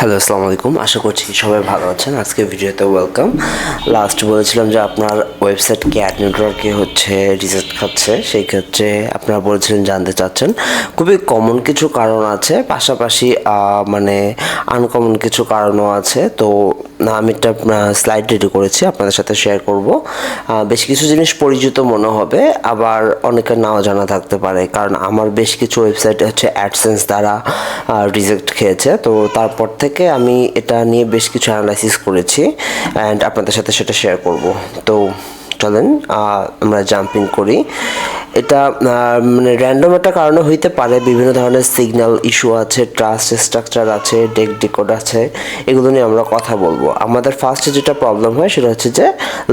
Hello, আসসালামু আলাইকুম। আশা করছি সবাই ভালো আছেন। আজকে ভিডিওতে ওয়েলকাম। লাস্ট বলেছিলাম যে আপনার ওয়েবসাইট কি অ্যাড নেটওয়ার্কে রিজেক্ট খাচ্ছে, সেই ক্ষেত্রে আপনারা বলেছিলেন জানতে চাচ্ছেন। খুবই কমন কিছু কারণ আছে, পাশাপাশি মানে আনকমন কিছু কারণও আছে। তো আমি একটা স্লাইড রেডি করেছি, আপনাদের সাথে শেয়ার করব। বেশ কিছু জিনিস পরিচিত মনে হবে, আবার অনেকের নাও জানা থাকতে পারে, কারণ আমার বেশ কিছু ওয়েবসাইট অ্যাডসেন্স দ্বারা রিজেক্ট খেয়েছে। তো তারপর থেকে আমি এটা নিয়ে বেশ কিছু অ্যানালাইসিস করেছি অ্যান্ড আপনাদের সাথে সেটা শেয়ার করব। তো চলেন আমরা জাম্পিং করি। এটা মানে র্যান্ডম একটা কারণে হইতে পারে, বিভিন্ন ধরনের সিগন্যাল ইস্যু আছে, ট্রাস্ট স্ট্রাকচার আছে, ডিকোড আছে, এগুলো নিয়ে আমরা কথা বলবো। আমাদের ফার্স্টে যেটা প্রবলেম হয় সেটা হচ্ছে যে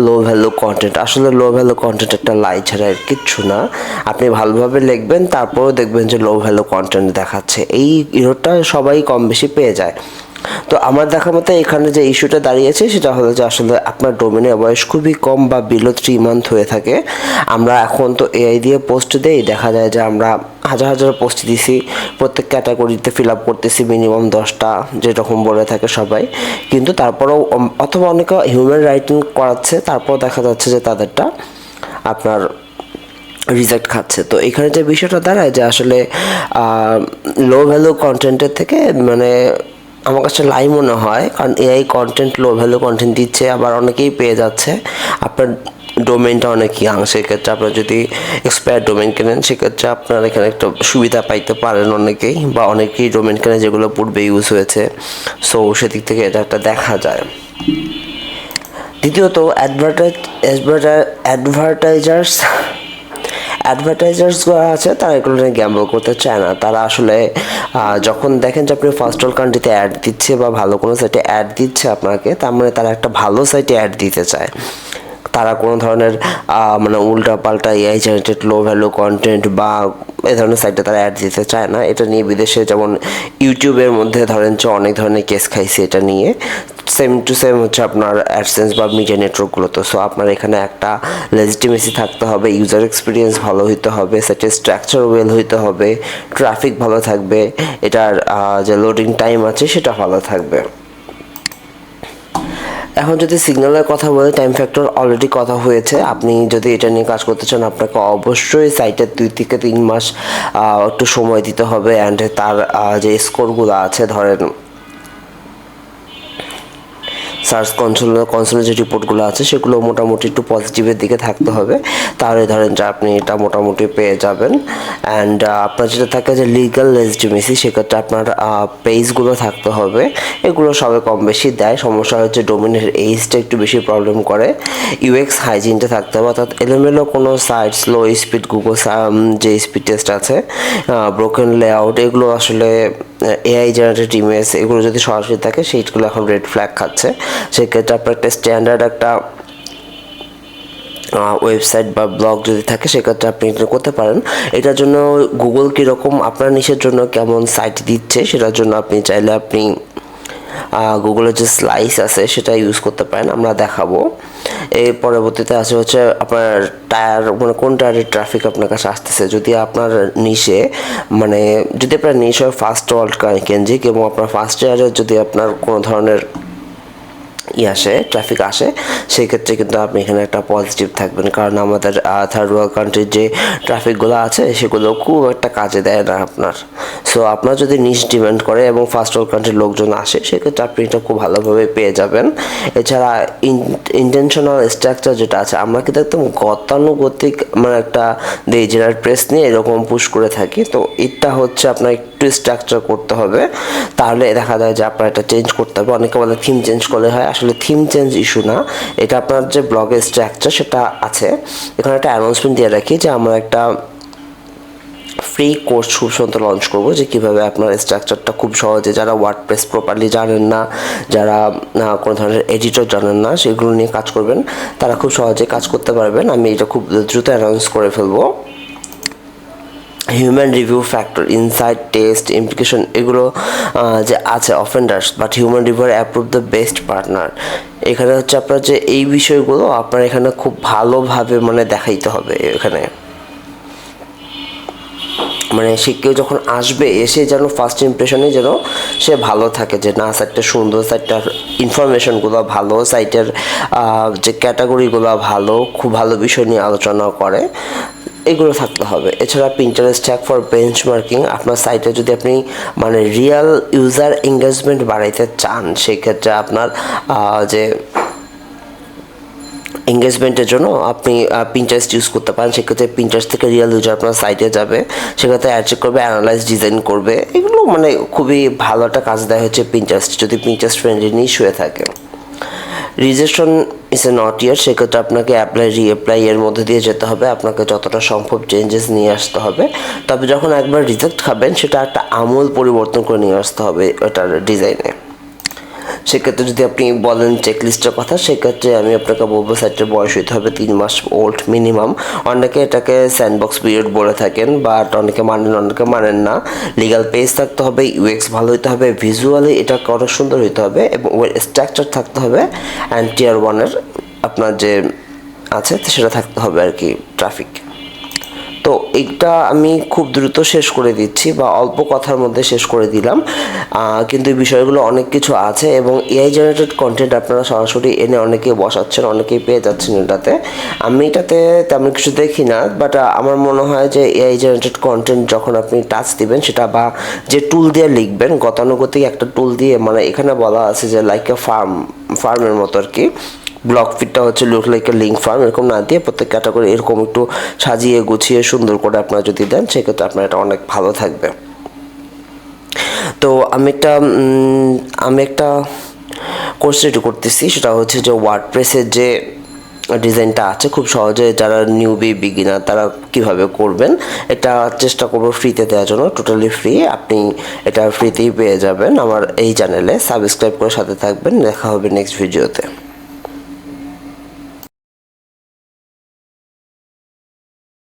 লো ভ্যালু কন্টেন্ট। আসলে লো ভ্যালু কন্টেন্ট একটা লাই ছাড়া আর কিচ্ছু না। আপনি ভালোভাবে লিখবেন, তারপরেও দেখবেন যে লো ভ্যালু কন্টেন্ট দেখাচ্ছে। এই ইরোরটা সবাই কম বেশি পেয়ে যায়। তো আমার দেখা মতো এখানে যে ইস্যুটা দাঁড়িয়েছে সেটা হলো যে আসলে আপনার ডোমেনের বয়স খুবই কম বা বিলো 3 মান্থ হয়ে থাকে। আমরা এখন তো এআই দিয়ে পোস্ট দেই, দেখা যায় যে আমরা হাজার হাজার পোস্ট দিছি, প্রত্যেক ক্যাটাগরিতে ফিল আপ করতেছি মিনিমাম 10টা, যেরকম বলে থাকে সবাই। কিন্তু তারপরেও অথবা অনেকে হিউম্যান রাইটিং করাচ্ছে, তারপর দেখা যাচ্ছে যে তাদেরটা আপনার রিজেক্ট খাচ্ছে। তো এখানে যে বিষয়টা দাঁড়ায় যে আসলে লো ভ্যালু কন্টেন্টের থেকে মানে আমার কাছে লাই মনে হয়, কারণ এআই কন্টেন্ট লো ভ্যালু কন্টেন্ট দিচ্ছে, আবার অনেকেই পেয়ে যাচ্ছে। আপনার ডোমেনটা অনেক ইয়াং, সেক্ষেত্রে আপনার যদি এক্সপায়ার ডোমেন কেনেন সেক্ষেত্রে আপনার এখানে একটা সুবিধা পাইতে পারেন অনেকেই, বা অনেকেই ডোমেন কেনে যেগুলো পূর্বে ইউজ হয়েছে। সো সেদিক থেকে এটা একটা দেখা যায়। দ্বিতীয়ত অ্যাডভার্টাইজার্স আছে, তারা এগুলো নিয়ে গ্যাম্বল করতে চায় না। তারা আসলে যখন দেখেন যে আপনি ফার্স্ট ওয়ার্ল্ড কান্ট্রিতে অ্যাড দিচ্ছে বা ভালো কোনো সাইটে অ্যাড দিচ্ছে আপনাকে, তার মানে তারা একটা ভালো সাইটে অ্যাড দিতে চায়। তারা কোনো ধরনের মানে উল্টা পাল্টা এআই জেনারেটেড লো ভ্যালু কন্টেন্ট বা এই ধরনের সাইটে তারা অ্যাড দিতে চায় না। এটা নিয়ে বিদেশে যেমন ইউটিউবের মধ্যে ধরেন যে অনেক ধরনের কেস খাইছে এটা নিয়ে। সেম টু সেম হচ্ছে আপনার অ্যাডসেন্স বা মিডিয়া নেটওয়ার্কগুলোতে। সো আপনার এখানে একটা লেজিটিমেসি থাকতে হবে, ইউজার এক্সপিরিয়েন্স ভালো হইতে হবে, সেটের স্ট্রাকচার ওয়েল হইতে হবে, ট্রাফিক ভালো থাকবে, এটার যে লোডিং টাইম আছে সেটা ভালো থাকবে। এখন যদি সিগন্যালের কথা বলে, টাইম ফ্যাক্টর অলরেডি কথা হয়েছে। আপনি যদি এটা নিয়ে কাজ করতে চান, আপনাকে অবশ্যই সাইটের 2 থেকে 3 মাস একটু সময় দিতে হবে। অ্যান্ড তার যে স্কোরগুলো আছে, ধরেন সার্চ কনসোলের যে রিপোর্টগুলো আছে সেগুলো মোটামুটি একটু পজিটিভের দিকে থাকতে হবে, তাহলে ধরেন যে আপনি এটা মোটামুটি পেয়ে যাবেন। অ্যান্ড আপনার যেটা থাকে যে লিগাল লেজিটিমেসি, সেক্ষেত্রে আপনার পেজগুলো থাকতে হবে। এগুলো সবে কম বেশি দেয়। সমস্যা হচ্ছে ডোমেনের এইজটা একটু বেশি প্রবলেম করে। ইউএক্স হাইজিনটা থাকতে হবে, অর্থাৎ এলোমেলো কোনো সাইট, স্লো স্পিড গুগল যে স্পিড টেস্ট আছে, ব্রোকেন লেআউট, এগুলো আসলে এআই জেনারেটেড ইমেজ, এগুলো যদি সরাসরি থাকে সেইগুলো এখন রেড ফ্ল্যাগ খাচ্ছে। সেক্ষেত্রে আপনার একটা স্ট্যান্ডার্ড একটা ওয়েবসাইট বা ব্লগ যদি থাকে সেক্ষেত্রে আপনি এটা করতে পারেন। এটার জন্য গুগল কীরকম আপনার নিশের জন্য কেমন সাইট দিচ্ছে সেটার জন্য আপনি চাইলে আপনি গুগলের যে স্লাইস আছে সেটা ইউজ করতে পারেন, আমরা দেখাবো। এর পরবর্তীতে আছে হচ্ছে আপনার টায়ার, মানে কোন টায়ারের ট্রাফিক আপনার কাছে আসতেছে। যদি আপনার নিশে মানে যদি আপনার নিশ হয় ফার্স্ট ওয়ার্ল্ড কেন্দ্রিক, এবং আপনার ফার্স্ট ইয়ারের যদি আপনার কোনো ধরনের আসে, ট্রাফিক আসে, সেই ক্ষেত্রে কিন্তু আপনি এখানে একটা পজিটিভ থাকবেন। কারণ আমাদের থার্ড ওয়ার্ল্ড কান্ট্রির যে ট্রাফিকগুলো আছে সেগুলো খুব একটা কাজে দেয় না আপনার। সো আপনার যদি নিশ ডিমান্ড করে এবং ফার্স্ট ওয়ার্ল্ড কান্ট্রির লোকজন আসে, সেক্ষেত্রে আপনি এটা খুব ভালোভাবে পেয়ে যাবেন। এছাড়া ইন্টেনশনাল স্ট্রাকচার যেটা আছে, আমরা কিন্তু একদম গতানুগতিক মানে একটা জেনারেট প্রেস নিয়ে এরকম পুশ করে থাকি। তো এটা হচ্ছে আপনার একটু স্ট্রাকচার করতে হবে, তাহলে দেখা যায় যে আপনার এটা চেঞ্জ করতে হবে। অনেকে বলে থিম চেঞ্জ করলে হয়, আসলে থিম চেঞ্জ ইস্যু না, এটা আপনার যে ব্লগের স্ট্রাকচার সেটা আছে। এখানে একটা অ্যানাউন্সমেন্ট দিয়ে রাখি যে আমরা একটা ফ্রি কোর্স খুব সুন্দর লঞ্চ করবো, যে কীভাবে আপনার স্ট্রাকচারটা খুব সহজে, যারা ওয়ার্ডপ্রেস প্রপারলি জানেন না, যারা কোনো ধরনের এডিটর জানেন না, সেগুলো নিয়ে কাজ করবেন, তারা খুব সহজে কাজ করতে পারবেন। আমি এটা খুব দ্রুত অ্যানাউন্স করে ফেলবো। Human review factor, insight, test, implication, এগুলো যে আছে offenders, but human reviewer approve the best partner. এখানে হচ্ছে আপনার যে এই বিষয়গুলো আপনার এখানে খুব ভালোভাবে মানে দেখাইতে হবে। এখানে মানে সে কেউ যখন আসবে এসে যেন ফার্স্ট ইমপ্রেশনে যেন সে ভালো থাকে, যে না সাইটটা সুন্দর, সাইটটার ইনফরমেশনগুলো ভালো, সাইটের যে ক্যাটাগরিগুলো ভালো, খুব ভালো বিষয় নিয়ে আলোচনা করে, এগুলো থাকতে হবে। এছাড়া পিন্টারেস্ট ট্যাগ ফর বেঞ্চমার্কিং, আপনার সাইটে যদি আপনি মানে রিয়েল ইউজার এঙ্গেজমেন্ট বাড়াইতে চান, সেক্ষেত্রে আপনার যে এঙ্গেজমেন্টের জন্য আপনি পিন্টারেস্ট ইউজ করতে পারেন। সেক্ষেত্রে পিন্টারেস্ট থেকে রিয়েল ইউজার আপনার সাইটে যাবে, সেক্ষেত্রে অ্যাড চেক করবে, অ্যানালাইজ ডিজাইন করবে। এগুলো মানে খুবই ভালো একটা কাজ দেয় হচ্ছে পিন্টারেস্ট, যদি পিন্টারেস্ট ফ্রেন্ডলি নিশ হয়ে থাকে। রেজিস্ট্রেশন ইজ এ নট ইয়ার, সেক্ষেত্রে আপনাকে অ্যাপ্লাই রিঅ্যাপ্লাই এর মধ্যে দিয়ে যেতে হবে, আপনাকে যতটা সম্ভব চেঞ্জেস নিয়ে আসতে হবে। তবে যখন একবার রিজেক্ট খাবেন সেটা একটা আমূল পরিবর্তন করে নিয়ে আসতে হবে ওটার ডিজাইনে। সেক্ষেত্রে যদি আপনি বলেন চেকলিস্টের কথা, সেক্ষেত্রে আমি আপনাকে বলবো সাইটের বয়স হইতে হবে 3 মাস ওল্ড মিনিমাম। অনেকে এটাকে স্যান্ডবক্স পিরিয়ড বলে থাকেন, বাট অনেকে মানেন অনেকে মানেন না। লিগাল পেজ থাকতে হবে, ইউএক্স ভালো হইতে হবে, ভিজুয়ালি এটা কত সুন্দর হইতে হবে, এবং ওয়ের স্ট্রাকচার থাকতে হবে, অ্যান্ড টিয়ার 1-এর আপনার যে আছে সেটা থাকতে হবে আর কি, ট্রাফিক। তো এইটা আমি খুব দ্রুত শেষ করে দিচ্ছি বা অল্প কথার মধ্যে শেষ করে দিলাম, কিন্তু এই বিষয়গুলো অনেক কিছু আছে। এবং এআই জেনারেটেড কন্টেন্ট আপনারা সরাসরি এনে অনেকেই বসাচ্ছেন, অনেকেই পেয়ে যাচ্ছেন এটাতে। আমি এটাতে তেমন কিছু দেখি না, বাট আমার মনে হয় যে এআই জেনারেটেড কন্টেন্ট যখন আপনি টাচ দিবেন সেটা, বা যে টুল দিয়ে লিখবেন, গতানুগতিক একটা টুল দিয়ে, মানে এখানে বলা আছে যে লাইক এ ফার্মের মতো আর কি, ব্লক ফিটটা হচ্ছে look like a link farm, এরকম না দিয়ে প্রত্যেক ক্যাটাগরি এরকম একটু সাজিয়ে গুছিয়ে সুন্দর করে আপনারা যদি দেন, সেক্ষেত্রে আপনার এটা অনেক ভালো থাকবে। তো আমি একটা কোর্স রেডি করতেছি, সেটা হচ্ছে যে ওয়ার্ডপ্রেসের যে ডিজাইনটা আছে খুব সহজে যারা নিউবি বিগিনার তারা কিভাবে করবেন, এটা চেষ্টা করবো ফ্রিতে দেওয়ার জন্য, টোটালি ফ্রি। আপনি এটা ফ্রিতেই পেয়ে যাবেন আমার এই চ্যানেলে। সাবস্ক্রাইব করে সাথে থাকবেন। দেখা হবে নেক্সট ভিডিওতে।